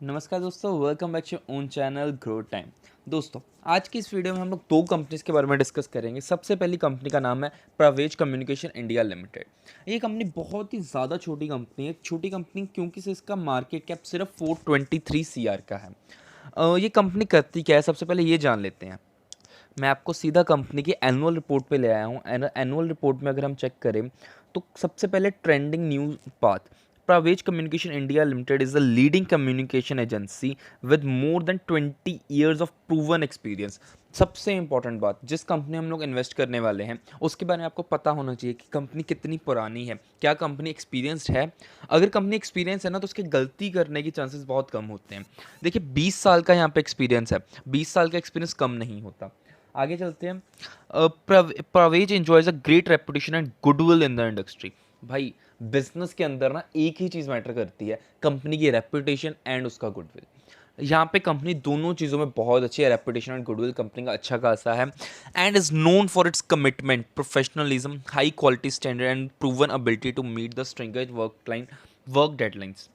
नमस्कार दोस्तों, welcome back to own channel grow time. दोस्तों, आज की इस वीडियो में हम लोग दो कंपनीज के बारे में डिस्कस करेंगे। सबसे पहली कंपनी का नाम है प्रवेज कम्युनिकेशन इंडिया लिमिटेड। ये कंपनी बहुत ही ज़्यादा छोटी कंपनी है। छोटी कंपनी क्योंकि से इसका मार्केट कैप सिर्फ 423 CR का है। ये कंपनी करती क्या है, सबसे पहले ये जान लेते हैं। मैं आपको सीधा कंपनी की एनुअल रिपोर्ट पे ले आया हूँ। एनुअल रिपोर्ट में अगर हम चेक करें तो सबसे पहले trending news path, Pravej Communication India Limited is the leading communication agency with more than 20 years of proven experience। सबसे इंपॉर्टेंट बात, जिस कंपनी हम लोग इन्वेस्ट करने वाले हैं उसके बारे में आपको पता होना चाहिए कि कंपनी कितनी पुरानी है, क्या कंपनी एक्सपीरियंस्ड है। अगर कंपनी एक्सपीरियंस है ना तो उसके गलती करने की चांसेस बहुत कम होते हैं। देखिए 20 साल का यहाँ पे एक्सपीरियंस है, 20 साल का एक्सपीरियंस कम नहीं होता। आगे चलते हैं। Pravez enjoys a great reputation and goodwill in the industry. भाई बिजनेस के अंदर ना एक ही चीज़ मैटर करती है, कंपनी की रेपुटेशन एंड उसका गुडविल। यहाँ पे कंपनी दोनों चीज़ों में बहुत अच्छी है। रेपुटेशन एंड गुडविल कंपनी का अच्छा खासा है and is known for its commitment, professionalism, high quality standard and proven ability to meet the stringent work deadlines.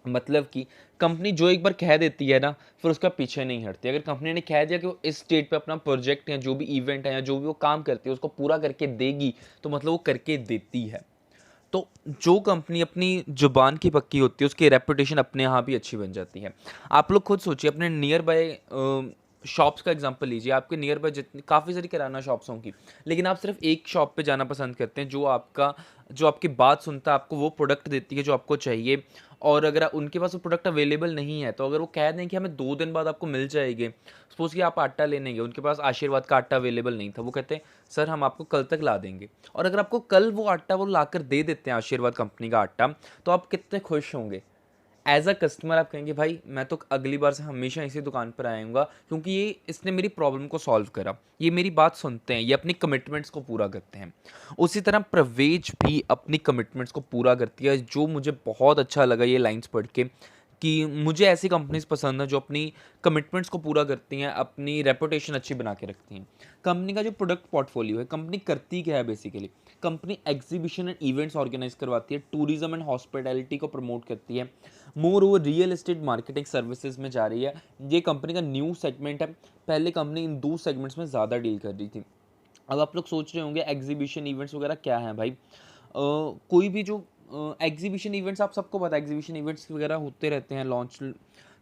मतलब कि कंपनी जो एक बार कह देती है ना, फिर उसका पीछे नहीं हटती। अगर कंपनी ने कह दिया कि वो इस डेट पे अपना प्रोजेक्ट या जो भी इवेंट है या जो भी वो काम करती है उसको पूरा करके देगी, तो मतलब वो करके देती है। तो जो कंपनी अपनी जुबान की पक्की होती है उसकी रेपुटेशन अपने यहाँ भी अच्छी बन जाती है। आप लोग खुद सोचिए, अपने नियर बाय शॉप्स का एग्जांपल लीजिए। आपके नियर बाय जितनी काफ़ी सारी किराना शॉप्स होंगी, लेकिन आप सिर्फ एक शॉप पे जाना पसंद करते हैं जो आपकी बात सुनता है, आपको वो प्रोडक्ट देती है जो आपको चाहिए। और अगर उनके पास वो प्रोडक्ट अवेलेबल नहीं है तो अगर वो कह दें कि हमें 2 दिन बाद आपको मिल जाएगी, सपोज कि आप आटा लेने गए, उनके पास आशीर्वाद का आटा अवेलेबल नहीं था, वो कहते हैं सर हम आपको कल तक ला देंगे। और अगर आपको कल वो आटा वो लाकर दे देते हैं, आशीर्वाद कंपनी का आटा, तो आप कितने खुश होंगे। एज अ कस्टमर आप कहेंगे भाई मैं तो अगली बार से हमेशा इसी दुकान पर आऊँगा, क्योंकि ये इसने मेरी प्रॉब्लम को सॉल्व करा, ये मेरी बात सुनते हैं, ये अपनी कमिटमेंट्स को पूरा करते हैं। उसी तरह प्रवेज भी अपनी कमिटमेंट्स को पूरा करती है, जो मुझे बहुत अच्छा लगा ये लाइंस पढ़ के कि मुझे ऐसी कंपनीज पसंद है जो अपनी कमिटमेंट्स को पूरा करती हैं, अपनी रेपुटेशन अच्छी बना के रखती हैं। कंपनी का जो प्रोडक्ट पोर्टफोलियो है, कंपनी करती क्या है basically, company exhibition and events organise करवाती है, टूरिज्म एंड हॉस्पिटैलिटी को प्रमोट करती है। Moreover real estate marketing services में जा रही है। ये कंपनी का न्यू सेगमेंट है। पहले कंपनी इन दो सेगमेंट्स में ज़्यादा डील कर रही थी। अब आप लोग सोच रहे होंगे एग्जीबिशन इवेंट्स वगैरह क्या है भाई। कोई भी जो एग्जीबिशन इवेंट्स, आप सबको पता है एग्जीबिशन इवेंट्स वगैरह होते रहते हैं। लॉन्च,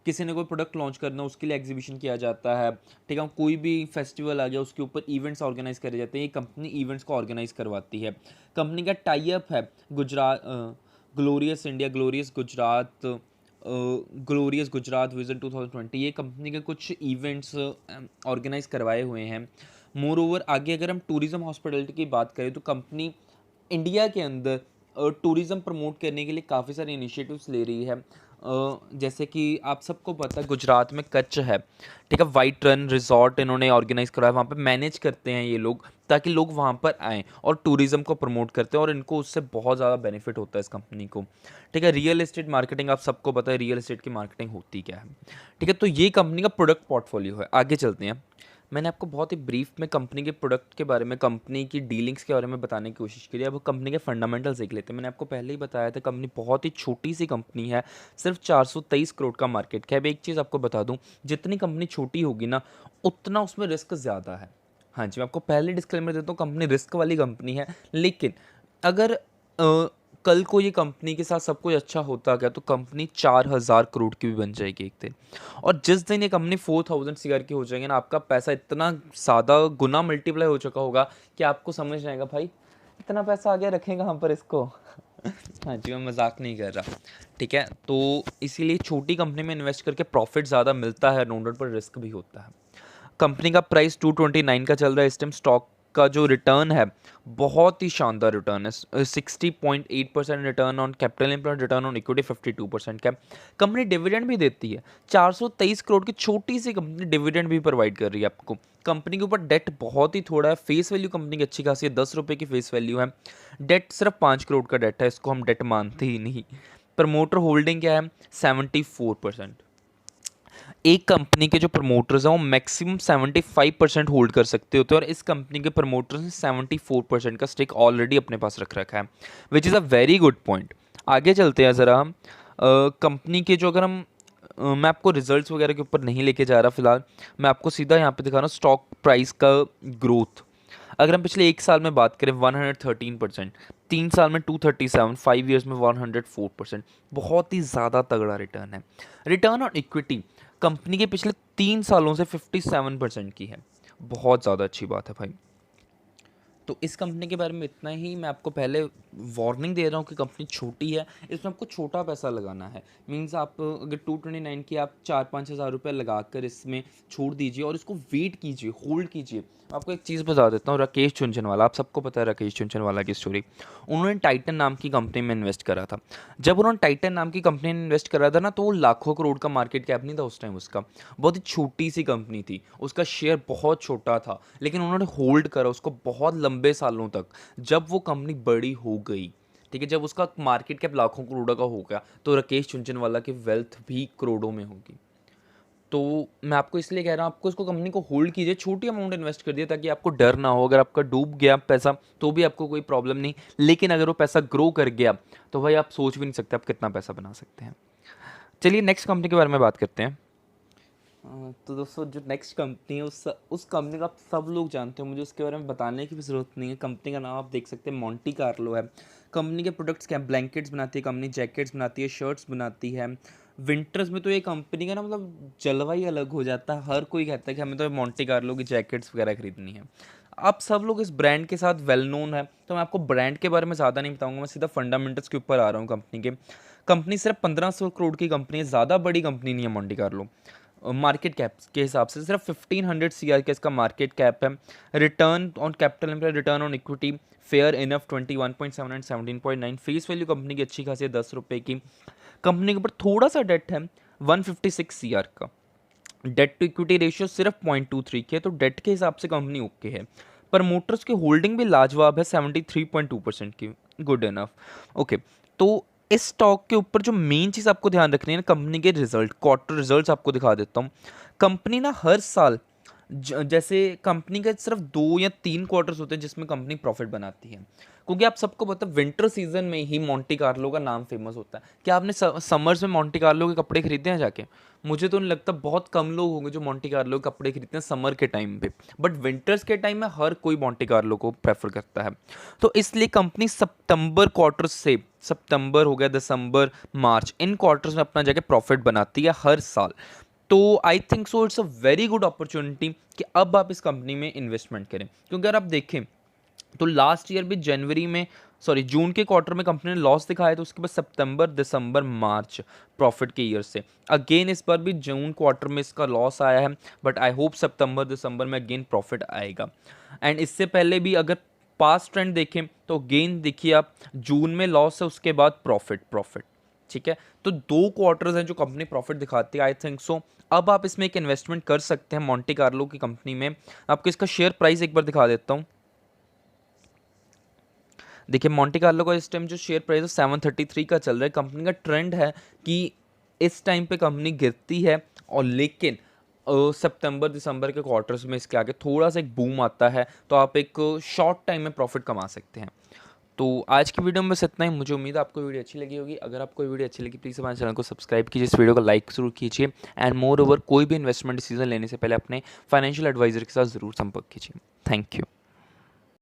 किसी ने कोई प्रोडक्ट लॉन्च करना उसके लिए एग्जीबिशन किया जाता है, ठीक है। कोई भी फेस्टिवल आ गया उसके ऊपर इवेंट्स ऑर्गेनाइज करे जाते हैं, ये कंपनी इवेंट्स को ऑर्गेनाइज करवाती है। कंपनी का टाई अप है Gujarat glorious India, glorious Gujarat vision 2020, ये कंपनी के कुछ इवेंट्स ऑर्गेनाइज करवाए हुए हैं। मोर ओवर आगे अगर हम टूरिज्म हॉस्पिटलिटी की बात करें तो कंपनी इंडिया के अंदर टूरिज़्म प्रमोट करने के लिए काफ़ी सारे इनिशिएटिव्स ले रही है। जैसे कि आप सबको पता है गुजरात में कच्छ है, ठीक है। वाइट रन रिजॉर्ट इन्होंने ऑर्गेनाइज करा है, वहाँ पे मैनेज करते हैं ये लोग, ताकि लोग वहाँ पर आएँ और टूरिज़्म को प्रमोट करते हैं, और इनको उससे बहुत ज़्यादा बेनिफिट होता है इस कंपनी को, ठीक है। रियल एस्टेट मार्केटिंग, आप सबको पता है रियल एस्टेट की मार्केटिंग होती क्या है, ठीक है। तो ये कंपनी का प्रोडक्ट पोर्टफोलियो है। आगे चलते हैं। मैंने आपको बहुत ही ब्रीफ में कंपनी के प्रोडक्ट के बारे में, कंपनी की डीलिंग्स के बारे में बताने की कोशिश की है। अब कंपनी के फंडामेंटल्स देख लेते हैं। मैंने आपको पहले ही बताया था कंपनी बहुत ही छोटी सी कंपनी है, सिर्फ 423 करोड़ का मार्केट कैप। एक चीज़ आपको बता दूं, जितनी कंपनी छोटी होगी ना उतना उसमें रिस्क ज़्यादा है। हाँ जी, मैं आपको पहले डिस्क्लेमर देता हूँ, कंपनी रिस्क वाली कंपनी है। लेकिन अगर कल को ये कंपनी के साथ सब कुछ अच्छा होता गया तो कंपनी 4000 करोड़ की भी बन जाएगी एक दिन। और जिस दिन ये कंपनी 4000 सीआर की हो जाएगी ना, आपका पैसा इतना ज़्यादा गुना मल्टीप्लाई हो चुका होगा कि आपको समझ आएगा भाई इतना पैसा आ गया, रखें कहाँ पर इसको। हाँ जी, मैं मजाक नहीं कर रहा, ठीक है। तो इसीलिए छोटी कंपनी में इन्वेस्ट करके प्रॉफिट ज़्यादा मिलता है, नो डाउट, पर रिस्क भी होता है। कंपनी का प्राइस 229 का चल रहा है इस टाइम। स्टॉक का जो रिटर्न है बहुत ही शानदार रिटर्न है, 60.8% return on capital employed, return on equity 52% का। कंपनी डिविडेंड भी देती है, 423 करोड़ की छोटी सी कंपनी डिविडेंड भी प्रोवाइड कर रही है आपको। कंपनी के ऊपर डेट बहुत ही थोड़ा है, फेस वैल्यू कंपनी की अच्छी खासी है, 10 रुपये की फेस वैल्यू है। डेट सिर्फ 5 करोड़ का डेट है, इसको हम डेट मानते ही नहीं। प्रमोटर होल्डिंग क्या है, 74%। एक कंपनी के जो प्रमोटर्स हैं वो मैक्सिमम 75% होल्ड कर सकते होते हैं, और इस कंपनी के प्रमोटर्स ने 74% का स्टेक ऑलरेडी अपने पास रख रखा है, which is a very good point. आगे चलते हैं ज़रा हम। कंपनी के जो, अगर हम मैं आपको रिजल्ट्स वगैरह के ऊपर नहीं लेके जा रहा फिलहाल, मैं आपको सीधा यहाँ पे दिखा रहा हूँ स्टॉक प्राइस का ग्रोथ। अगर हम पिछले 1 साल में बात करें 113%, 3 साल में 237, 5 ईयर्स में 104%, बहुत ही ज़्यादा तगड़ा रिटर्न है। रिटर्न ऑन इक्विटी कंपनी के पिछले 3 सालों से 57% की है, बहुत ज़्यादा अच्छी बात है भाई। तो इस कंपनी के बारे में इतना ही। मैं आपको पहले वार्निंग दे रहा हूँ कि कंपनी छोटी है, इसमें आपको छोटा पैसा लगाना है। मीन्स आप अगर 229 की आप 4-5 हज़ार रुपये लगा कर इसमें छोड़ दीजिए और इसको वेट कीजिए, होल्ड कीजिए। आपको एक चीज़ बता देता हूँ, राकेश झुनझुनवाला, आप सबको पता है राकेश झुनझुनवाला की स्टोरी। उन्होंने टाइटन नाम की कंपनी में इन्वेस्ट करा था। जब उन्होंने टाइटन नाम की कंपनी में इन्वेस्ट करा था ना, तो वो लाखों करोड़ का मार्केट कैप नहीं था उस टाइम उसका, बहुत ही छोटी सी कंपनी थी, उसका शेयर बहुत छोटा था, लेकिन उन्होंने होल्ड करा उसको बहुत लंबे सालों तक। जब वो कंपनी बड़ी हो गई, ठीक है, जब उसका मार्केट कैप लाखों करोड़ों का हो गया, तो राकेश झुनझुनवाला की वेल्थ भी करोड़ों में होगी। तो मैं आपको इसलिए कह रहा हूँ, आपको इसको कंपनी को होल्ड कीजिए, छोटी अमाउंट इन्वेस्ट कर दिए ताकि आपको डर ना हो। अगर आपका डूब गया पैसा तो भी आपको कोई प्रॉब्लम नहीं, लेकिन अगर वो पैसा ग्रो कर गया तो भाई आप सोच भी नहीं सकते आप कितना पैसा बना सकते हैं। चलिए नेक्स्ट कंपनी के बारे में बात करते हैं। तो दोस्तों जो नेक्स्ट कंपनी है उस कंपनी का आप सब लोग जानते हो, मुझे उसके बारे में बताने की भी ज़रूरत नहीं है। कंपनी का नाम आप देख सकते हैं, मोंटी कार्लो है। कंपनी के प्रोडक्ट्स क्या हैं? ब्लैंकेट्स बनाती है कंपनी, जैकेट्स बनाती है, शर्ट्स बनाती है। विंटर्स में तो ये कंपनी का ना मतलब जलवा ही अलग हो जाता है, हर कोई कहता है कि हमें तो मोंटी कार्लो की जैकेट्स वगैरह खरीदनी है। आप सब लोग इस ब्रांड के साथ वेल नोन है, तो मैं आपको ब्रांड के बारे में ज़्यादा नहीं बताऊंगा, मैं सीधा फंडामेंटल्स के ऊपर आ रहा हूँ कंपनी के। कंपनी सिर्फ 1500 करोड़ की कंपनी है, ज़्यादा बड़ी कंपनी नहीं है मोंटी कार्लो। मार्केट कैप के हिसाब से सिर्फ 1500 सीआर का इसका मार्केट कैप है। Return on capital employed, return on equity fair enough 21.7 and 17.9। Face value company की अच्छी खासी है 10 रुपये की। कंपनी के ऊपर थोड़ा सा डेट है 156 सीआर का। डेट टू इक्विटी रेशियो सिर्फ 0.23 की है, तो डेट के हिसाब से कंपनी ओके है। प्रमोटर्स की होल्डिंग भी लाजवाब है 73.2% की, गुड इनफ। ओके, तो इस स्टॉक के ऊपर जो मेन चीज़ आपको ध्यान रखनी है ना, कंपनी के रिजल्ट, क्वार्टर रिजल्ट्स आपको दिखा देता हूँ। कंपनी ना हर साल जैसे कंपनी के सिर्फ 2 या 3 क्वार्टर्स होते हैं जिसमें कंपनी प्रॉफिट बनाती है, क्योंकि आप सबको पता है विंटर सीजन में ही मोंटी कार्लो का नाम फेमस होता है। क्या आपने समर्स में मोंटी कार्लो के कपड़े खरीदे हैं जाके? मुझे तो नहीं लगता, बहुत कम लोग होंगे जो मोंटी कार्लो के कपड़े खरीदते हैं समर के टाइम पे, बट विंटर्स के टाइम में हर कोई मोंटी कार्लो को प्रेफर करता है। तो इसलिए कंपनी सितंबर क्वार्टर से, सितंबर हो गया, दिसंबर, मार्च, इन क्वार्टर्स में अपना जाके प्रॉफिट बनाती है हर साल। तो I think so it's a very good opportunity कि अब आप इस कंपनी में इन्वेस्टमेंट करें, क्योंकि अगर आप देखें तो लास्ट ईयर भी जून के क्वार्टर में कंपनी ने लॉस दिखाया, तो उसके बाद सितंबर, दिसंबर, मार्च प्रॉफिट के ईयर से। अगेन इस बार भी जून क्वार्टर में इसका लॉस आया है, बट आई होप सितंबर, दिसंबर में अगेन प्रॉफिट आएगा। एंड इससे पहले भी अगर पास्ट ट्रेंड देखें तो अगेन देखिए आप, जून में लॉस है, उसके बाद प्रॉफिट, ठीक है। तो 2 क्वार्टर्स हैं जो कंपनी प्रॉफिट दिखाती है, आई थिंक सो अब आप इसमें एक इन्वेस्टमेंट कर सकते हैं मोंटी कार्लो की कंपनी में। आपको इसका शेयर प्राइस एक बार दिखा देता हूँ। देखिए मोंटी कार्लो का इस टाइम जो शेयर प्राइस है 733 का चल रहा है। कंपनी का ट्रेंड है कि इस टाइम पे कंपनी गिरती है, और लेकिन सितंबर दिसंबर के क्वार्टर्स में इसके आगे थोड़ा सा एक बूम आता है, तो आप एक शॉर्ट टाइम में प्रॉफिट कमा सकते हैं। तो आज की वीडियो में बस इतना ही। मुझे उम्मीद है आपको वीडियो अच्छी लगी होगी। अगर आपको वीडियो अच्छी लगी प्लीज़ हमारे चैनल को सब्सक्राइब कीजिए, इस वीडियो को लाइक जरूर कीजिए, एंड मोर ओवर कोई भी इन्वेस्टमेंट डिसीजन लेने से पहले अपने फाइनेंशियल एडवाइजर के साथ ज़रूर संपर्क कीजिए। Thank you.